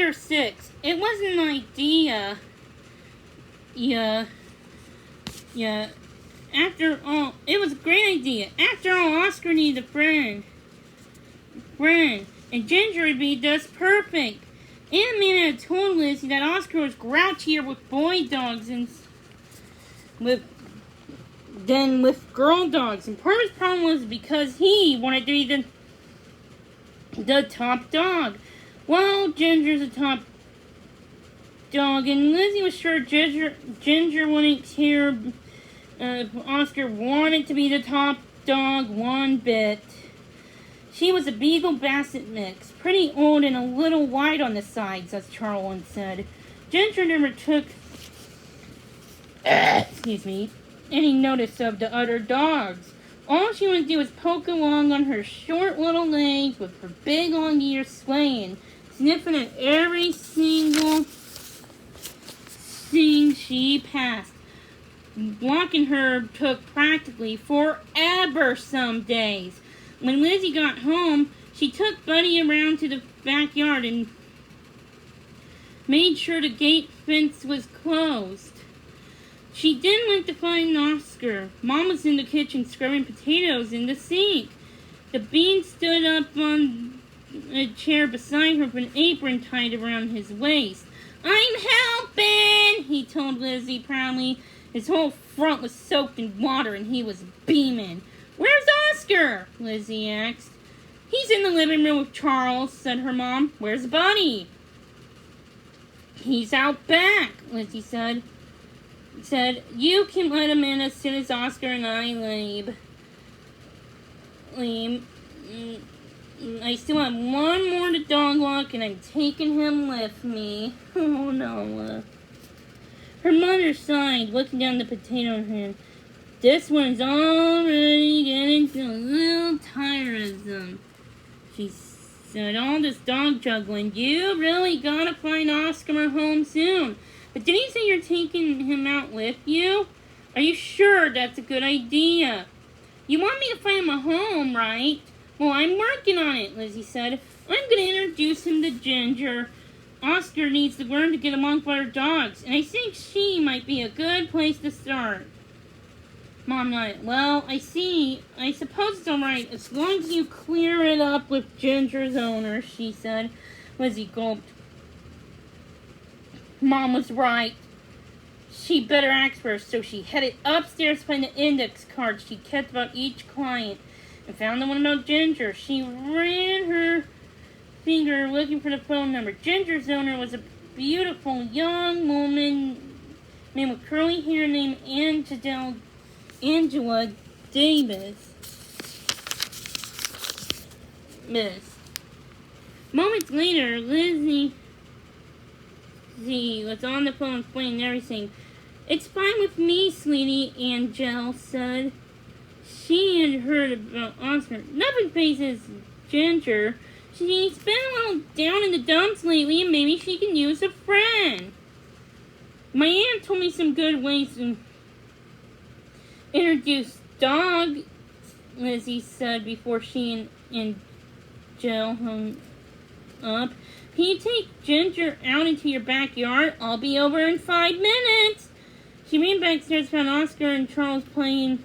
Chapter 6. It was an idea. Yeah. After all, it was a great idea. After all, Oscar needed a friend. And Ginger would be just perfect. Aunt had told Lizzie that Oscar was grouchier with boy dogs than with girl dogs. And part of his problem was because he wanted to be the top dog. Well, Ginger's the top dog, and Lizzie was sure Ginger wouldn't care if Oscar wanted to be the top dog one bit. She was a Beagle Basset mix, pretty old and a little wide on the sides, as Charles once said. Ginger never took any notice of the other dogs. All she would do was poke along on her short little legs with her big long ears swaying, sniffing at every single thing she passed. Walking her took practically forever some days. When Lizzie got home, she took Buddy around to the backyard and made sure the gate fence was closed. She then went to find Oscar. Mom was in the kitchen scrubbing potatoes in the sink. The bean stood up on a chair beside her with an apron tied around his waist. "I'm helping," he told Lizzie proudly. His whole front was soaked in water and he was beaming. "Where's Oscar?" Lizzie asked. "He's in the living room with Charles," said her mom. "Where's Buddy?" "He's out back," Lizzie said. "You can let him in as soon as Oscar and I leave. I still have one more to dog walk and I'm taking him with me." "Oh no." Her mother sighed, looking down the potato in her hand. "This one's already getting a little tiresome," she said. "All this dog juggling. You really gotta find Oscar home soon. But did he say you're taking him out with you? Are you sure that's a good idea? You want me to find him a home, right?" "Well, I'm working on it," Lizzie said. "I'm going to introduce him to Ginger. Oscar needs to learn to get along with other dogs, and I think she might be a good place to start." Mom nodded. "Well, I see. I suppose it's all right, as long as you clear it up with Ginger's owner," she said. Lizzie gulped. Mom was right. She better ask first, so she headed upstairs to find the index cards she kept about each client and found the one about Ginger. She ran her finger looking for the phone number. Ginger's owner was a beautiful young woman with curly hair named Angela Davis. Moments later, Lizzie was on the phone explaining everything. "It's fine with me, sweetie," Angel said. She had heard about Oscar. "Nothing phases Ginger. She's been a little down in the dumps lately, and maybe she can use a friend. My aunt told me some good ways to introduce dogs," Lizzie said before she and Jill hung up. "Can you take Ginger out into your backyard? I'll be over in 5 minutes." She ran backstairs, found Oscar and Charles playing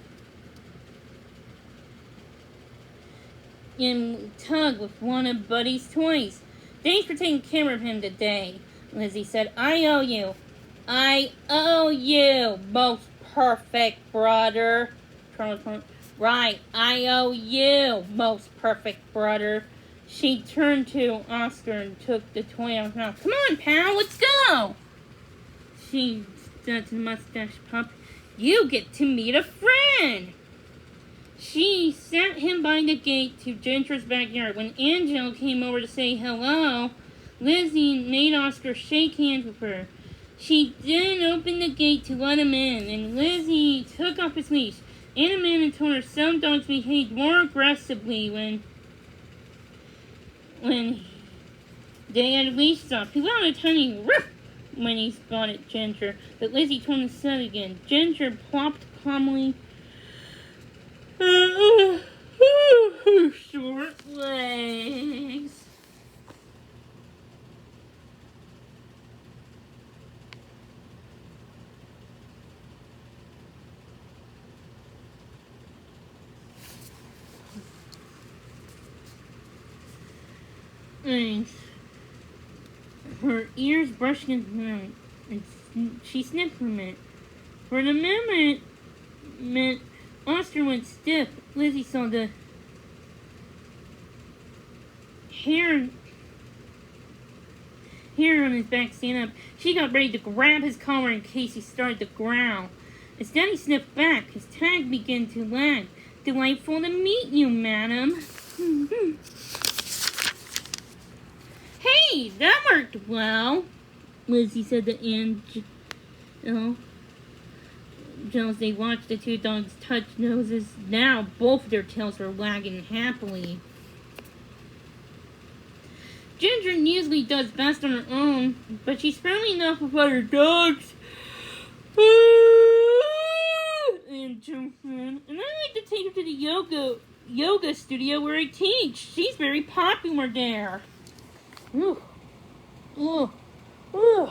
in tug with one of Buddy's toys. "Thanks for taking care of him today," Lizzie said. I owe you, most perfect brother." Charles went, "Right, I owe you, most perfect brother." She turned to Oscar and took the toy out of her mouth. "Come on, pal, let's go," she said to the mustache pup. "You get to meet a friend." She sat him by the gate to Ginger's backyard. When Angel came over to say hello, Lizzie made Oscar shake hands with her. She then opened the gate to let him in, and Lizzie took off his leash. Anna Mann told her some dogs behaved more aggressively when they had leashes off. He let out a tiny roof when he spotted Ginger, but Lizzie told him to sit again. Ginger plopped calmly. Short legs. and her ears brushed against her mouth, and she sniffed for a minute. For the moment, Oscar went stiff. Lizzie saw the hair on his back stand up. She got ready to grab his collar in case he started to growl. Instead, he sniffed back. His tag began to lag. Delightful to meet you, madam. Hey, that worked well, Lizzie said to Angel. As they watched the two dogs touch noses. Now both of their tails were wagging happily. Ginger usually does best on her own, but she's friendly enough with other dogs. And I like to take her to the yoga studio where I teach. She's very popular there. Ooh. Ooh. Ooh.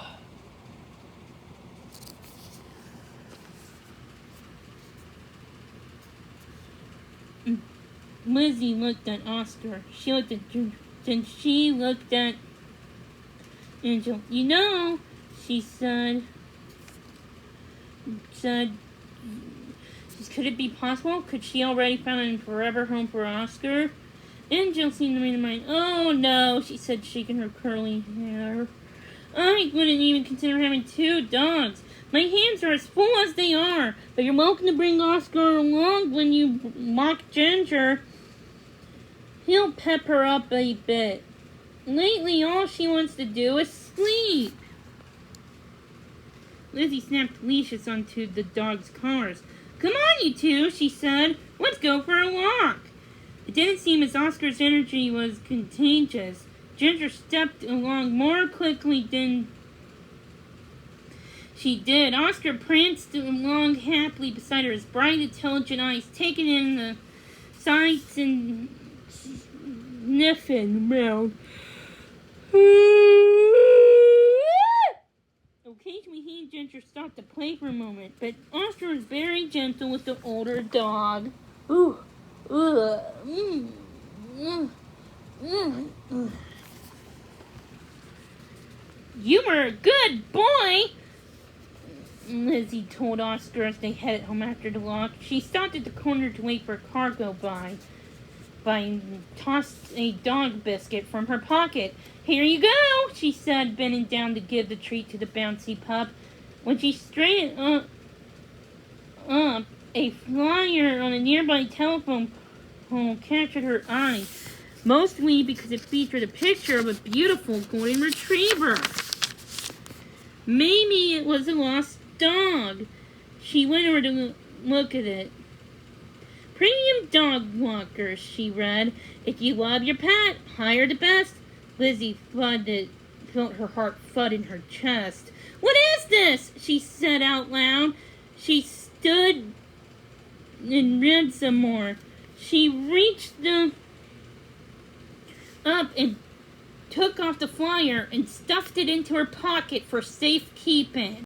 Lizzie looked at Oscar. She looked at Ginger. Then she looked at Angel. You know, she said, could it be possible? Could she already found a forever home for Oscar? Angel seemed to read her mind. Oh no, she said, shaking her curly hair. I wouldn't even consider having two dogs. My hands are as full as they are. But you're welcome to bring Oscar along when you mock Ginger. He'll pep her up a bit. Lately, all she wants to do is sleep. Lizzie snapped leashes onto the dog's collars. Come on, you two, she said. Let's go for a walk. It didn't seem as Oscar's energy was contagious. Ginger stepped along more quickly than she did. Oscar pranced along happily beside her, his bright, intelligent eyes taking in the sights and sniffing around. Occasionally he and Ginger stopped to play for a moment, but Oscar was very gentle with the older dog. Ooh. You were a good boy, Lizzie told Oscar as they headed home after the walk. She stopped at the corner to wait for a car to go by. Tossed a dog biscuit from her pocket. Here you go, she said, bending down to give the treat to the bouncy pup. When she straightened up, a flyer on a nearby telephone pole captured her eye, mostly because it featured a picture of a beautiful golden retriever. Maybe it was a lost dog. She went over to look at it. Premium dog walkers, she read. If you love your pet, hire the best. Lizzie felt her heart thud in her chest. What is this? She said out loud. She stood and read some more. She reached up and took off the flyer and stuffed it into her pocket for safekeeping.